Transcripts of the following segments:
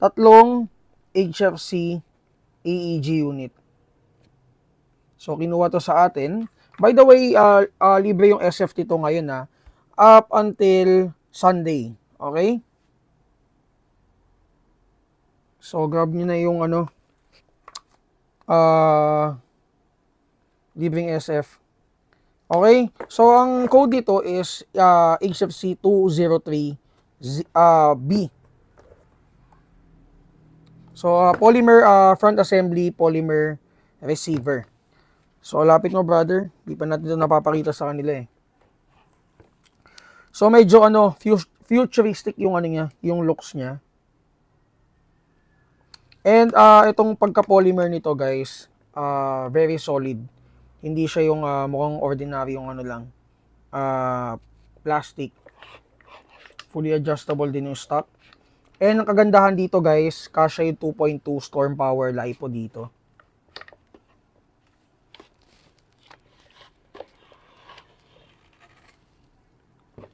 tatlong HFC AEG unit. So, kinuha to sa atin. By the way, libre yung SFT to ngayon up until Sunday. Okay? So, grab nyo na yung libreng SF. Okay? So, ang code dito is HFC 203B. So, polymer front assembly, polymer receiver. So, lapit mo, brother. Di pa natin ito napapakita sa kanila eh. So, medyo futuristic yung niya, yung looks niya. And itong pagka-polymer nito, guys, very solid. Hindi siya yung mukhang ordinary yung plastic. Fully adjustable din yung stock. And ang kagandahan dito, guys, kasya yung 2.2 storm power LiPo dito.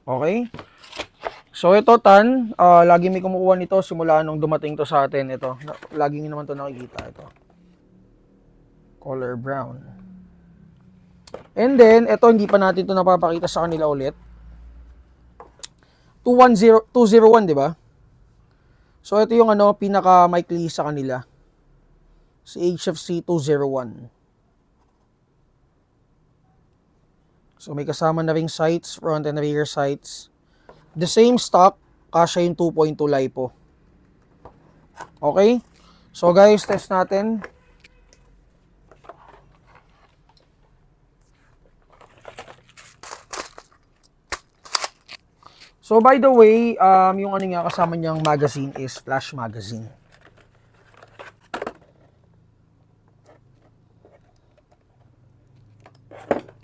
Okay? So ito lagi may kumukuha nito simula nung dumating to sa atin. Ito, lagi niyo naman to nakikita ito. Color brown. And then ito hindi pa natin to napapakita sa kanila ulit. 201, 'di ba? So ito yung pinaka maikli sa kanila. Si HFC 201. So may kasama na ring sights, front and rear sights. The same stock, kasya yung 2.2 LiPo. Okay? So guys, test natin. So by the way, yung kasama niyang magazine is flash magazine.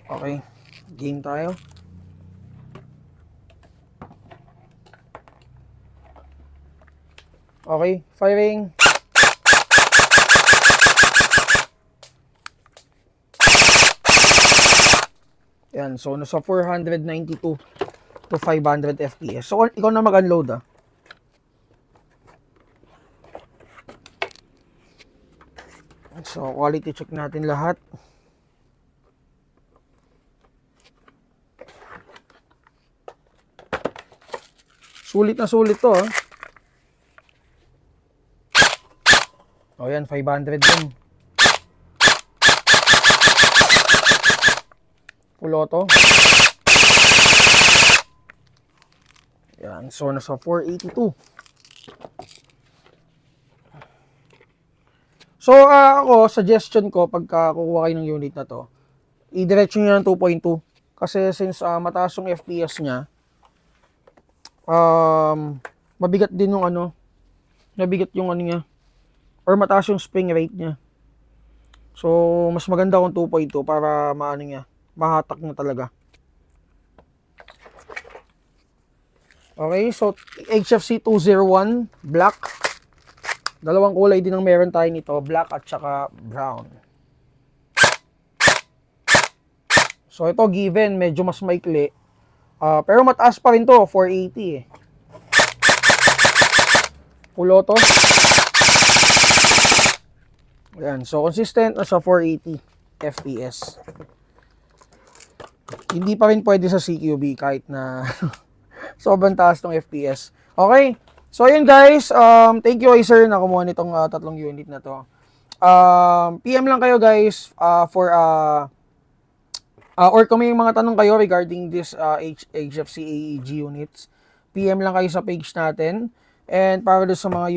Okay, game tayo. Okay, firing. Yan, so nasa 492 to 500 FPS. So ikaw na mag-unload So quality check natin lahat. Sulit na sulit to O yan, 500 din. Full auto. Yan, so nasa 482. So ako, suggestion ko pagka kukuha kayo ng unit na to, i-diretso nyo ng 2.2. Kasi since mataas yung FPS niya, mabigat din yung mabigat yung niya, or mataas yung spring rate niya. So, mas maganda kung 2.2 para mahatak niya talaga. Okay, so HFC 201 black. Dalawang kulay din ang meron tayo nito, black at saka brown. So, ito given, medyo mas maikli. Pero mataas pa rin to, 480 Full auto. Ayan, so consistent nasa 480 FPS. Hindi pa rin pwede sa CQB kahit na sobrang taas ng FPS. Okay, so ayun guys, thank you Acer na kumuha nitong tatlong unit na to. PM lang kayo guys or kung may mga tanong kayo regarding this HFC AEG units, PM lang kayo sa page natin. And para doon sa mga